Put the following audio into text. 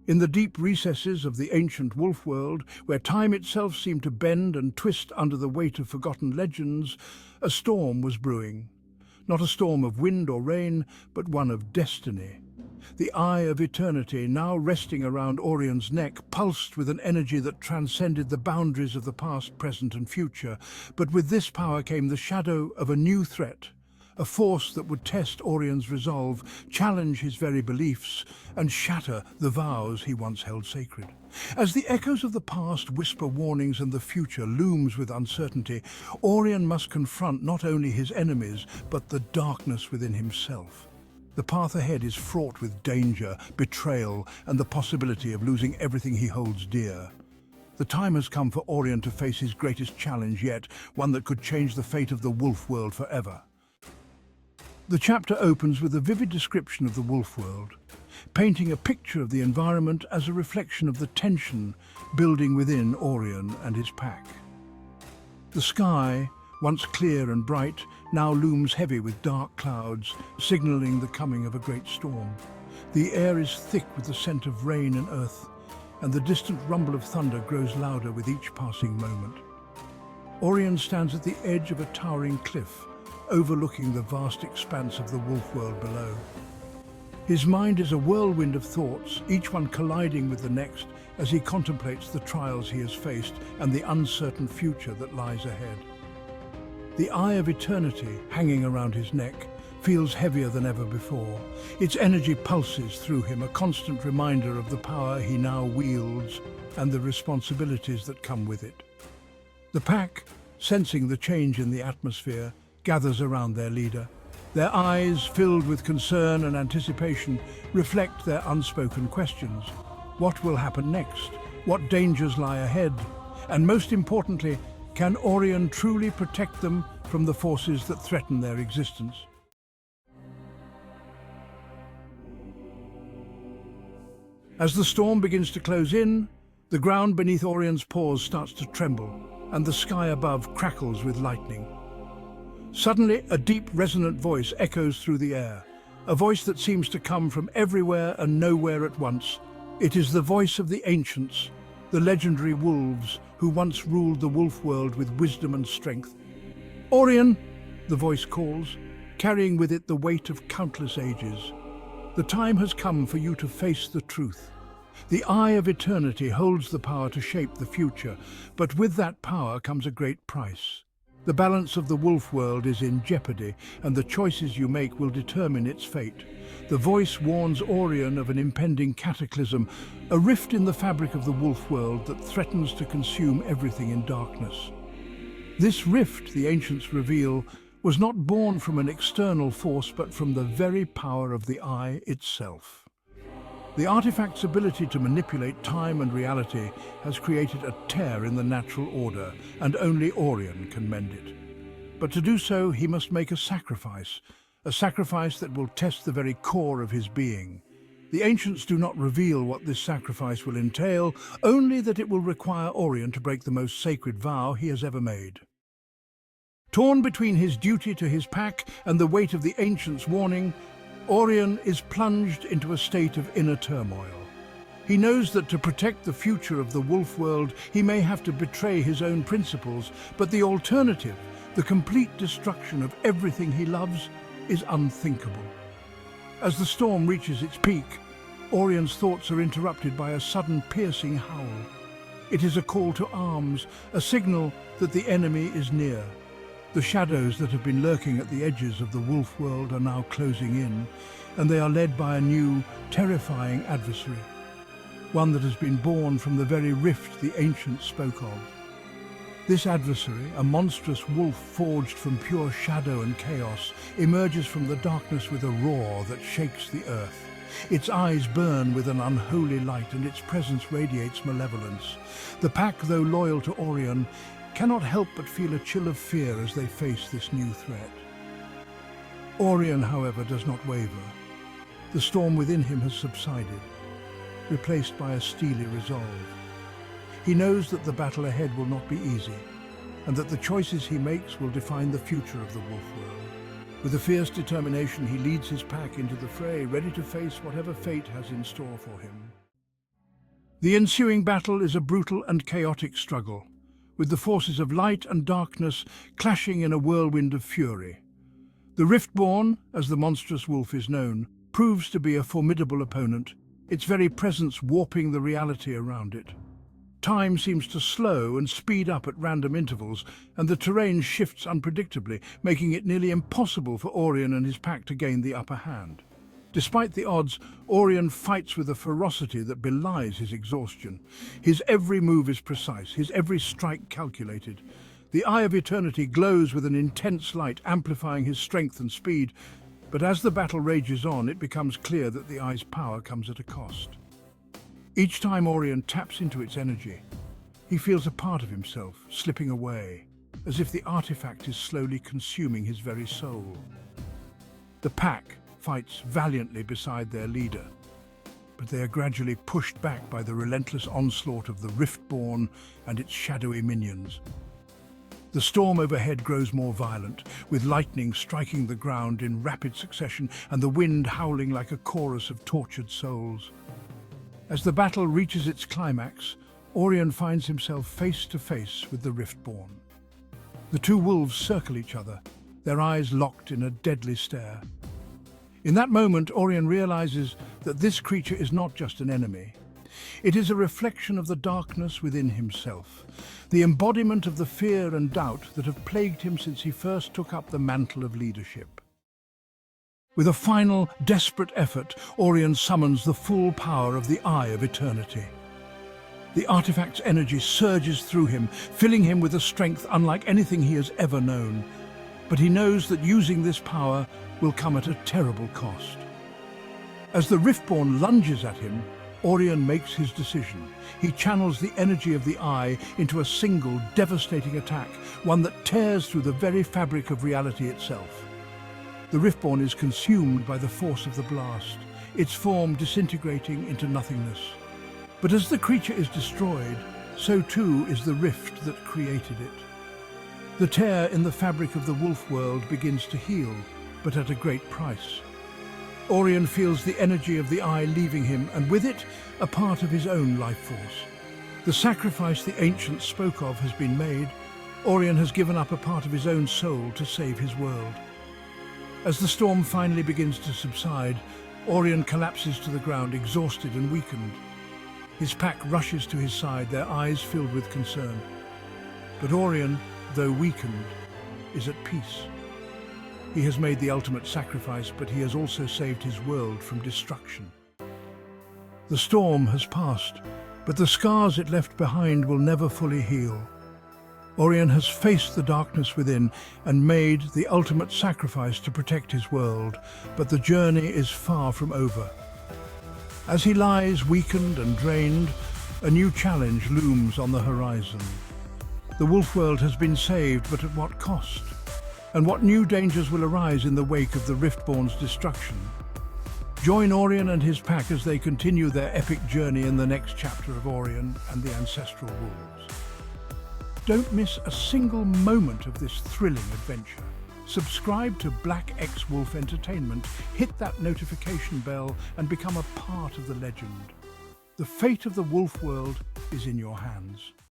In the deep recesses of the ancient wolf world, where time itself seemed to bend and twist under the weight of forgotten legends, a storm was brewing. Not a storm of wind or rain, but one of destiny. The eye of eternity, now resting around Aurion's neck, pulsed with an energy that transcended the boundaries of the past, present and future. But with this power came the shadow of a new threat, a force that would test Aurion's resolve, challenge his very beliefs, and shatter the vows he once held sacred. As the echoes of the past whisper warnings and the future looms with uncertainty, Aurion must confront not only his enemies, but the darkness within himself. The path ahead is fraught with danger, betrayal, and the possibility of losing everything he holds dear. The time has come for Aurion to face his greatest challenge yet, one that could change the fate of the wolf world forever. The chapter opens with a vivid description of the wolf world, painting a picture of the environment as a reflection of the tension building within Aurion and his pack. The sky, once clear and bright, now looms heavy with dark clouds, signaling the coming of a great storm. The air is thick with the scent of rain and earth, and the distant rumble of thunder grows louder with each passing moment. Aurion stands at the edge of a towering cliff, overlooking the vast expanse of the wolf world below. His mind is a whirlwind of thoughts, each one colliding with the next as he contemplates the trials he has faced and the uncertain future that lies ahead. The eye of eternity, hanging around his neck, feels heavier than ever before. Its energy pulses through him, a constant reminder of the power he now wields and the responsibilities that come with it. The pack, sensing the change in the atmosphere, gathers around their leader. Their eyes, filled with concern and anticipation, reflect their unspoken questions. What will happen next? What dangers lie ahead? And most importantly, can Aurion truly protect them from the forces that threaten their existence? As the storm begins to close in, the ground beneath Aurion's paws starts to tremble, and the sky above crackles with lightning. Suddenly, a deep, resonant voice echoes through the air, a voice that seems to come from everywhere and nowhere at once. It is the voice of the ancients, the legendary wolves who once ruled the wolf world with wisdom and strength. "Aurion," the voice calls, carrying with it the weight of countless ages. "The time has come for you to face the truth. The eye of eternity holds the power to shape the future, but with that power comes a great price. The balance of the wolf world is in jeopardy, and the choices you make will determine its fate." The voice warns Aurion of an impending cataclysm, a rift in the fabric of the wolf world that threatens to consume everything in darkness. This rift, the ancients reveal, was not born from an external force but from the very power of the eye itself. The artifact's ability to manipulate time and reality has created a tear in the natural order, and only Aurion can mend it. But to do so, he must make a sacrifice that will test the very core of his being. The ancients do not reveal what this sacrifice will entail, only that it will require Aurion to break the most sacred vow he has ever made. Torn between his duty to his pack and the weight of the ancients' warning, Aurion is plunged into a state of inner turmoil. He knows that to protect the future of the wolf world, he may have to betray his own principles, but the alternative, the complete destruction of everything he loves, is unthinkable. As the storm reaches its peak, Aurion's thoughts are interrupted by a sudden piercing howl. It is a call to arms, a signal that the enemy is near. The shadows that have been lurking at the edges of the wolf world are now closing in, and they are led by a new, terrifying adversary, one that has been born from the very rift the ancients spoke of. This adversary, a monstrous wolf forged from pure shadow and chaos, emerges from the darkness with a roar that shakes the earth. Its eyes burn with an unholy light, and its presence radiates malevolence. The pack, though loyal to Aurion, cannot help but feel a chill of fear as they face this new threat. Aurion, however, does not waver. The storm within him has subsided, replaced by a steely resolve. He knows that the battle ahead will not be easy, and that the choices he makes will define the future of the wolf world. With a fierce determination, he leads his pack into the fray, ready to face whatever fate has in store for him. The ensuing battle is a brutal and chaotic struggle, with the forces of light and darkness clashing in a whirlwind of fury. The Riftborn, as the monstrous wolf is known, proves to be a formidable opponent, its very presence warping the reality around it. Time seems to slow and speed up at random intervals, and the terrain shifts unpredictably, making it nearly impossible for Aurion and his pack to gain the upper hand. Despite the odds, Aurion fights with a ferocity that belies his exhaustion. His every move is precise, his every strike calculated. The Eye of Eternity glows with an intense light, amplifying his strength and speed. But as the battle rages on, it becomes clear that the Eye's power comes at a cost. Each time Aurion taps into its energy, he feels a part of himself slipping away, as if the artifact is slowly consuming his very soul. The pack fights valiantly beside their leader, but they are gradually pushed back by the relentless onslaught of the Riftborn and its shadowy minions. The storm overhead grows more violent, with lightning striking the ground in rapid succession and the wind howling like a chorus of tortured souls. As the battle reaches its climax, Aurion finds himself face to face with the Riftborn. The two wolves circle each other, their eyes locked in a deadly stare. In that moment, Aurion realizes that this creature is not just an enemy. It is a reflection of the darkness within himself, the embodiment of the fear and doubt that have plagued him since he first took up the mantle of leadership. With a final, desperate effort, Aurion summons the full power of the Eye of Eternity. The artifact's energy surges through him, filling him with a strength unlike anything he has ever known. But he knows that using this power will come at a terrible cost. As the Riftborn lunges at him, Aurion makes his decision. He channels the energy of the Eye into a single, devastating attack, one that tears through the very fabric of reality itself. The Riftborn is consumed by the force of the blast, its form disintegrating into nothingness. But as the creature is destroyed, so too is the rift that created it. The tear in the fabric of the wolf world begins to heal, but at a great price. Aurion feels the energy of the Eye leaving him, and with it, a part of his own life force. The sacrifice the ancients spoke of has been made. Aurion has given up a part of his own soul to save his world. As the storm finally begins to subside, Aurion collapses to the ground, exhausted and weakened. His pack rushes to his side, their eyes filled with concern. But Aurion, though weakened, is at peace. He has made the ultimate sacrifice, but he has also saved his world from destruction. The storm has passed, but the scars it left behind will never fully heal. Aurion has faced the darkness within and made the ultimate sacrifice to protect his world, but the journey is far from over. As he lies weakened and drained, a new challenge looms on the horizon. The wolf world has been saved, but at what cost? And what new dangers will arise in the wake of the Riftborn's destruction? Join Aurion and his pack as they continue their epic journey in the next chapter of Aurion and the Ancestral Wolves. Don't miss a single moment of this thrilling adventure. Subscribe to Black X Wolf Entertainment, hit that notification bell and become a part of the legend. The fate of the wolf world is in your hands.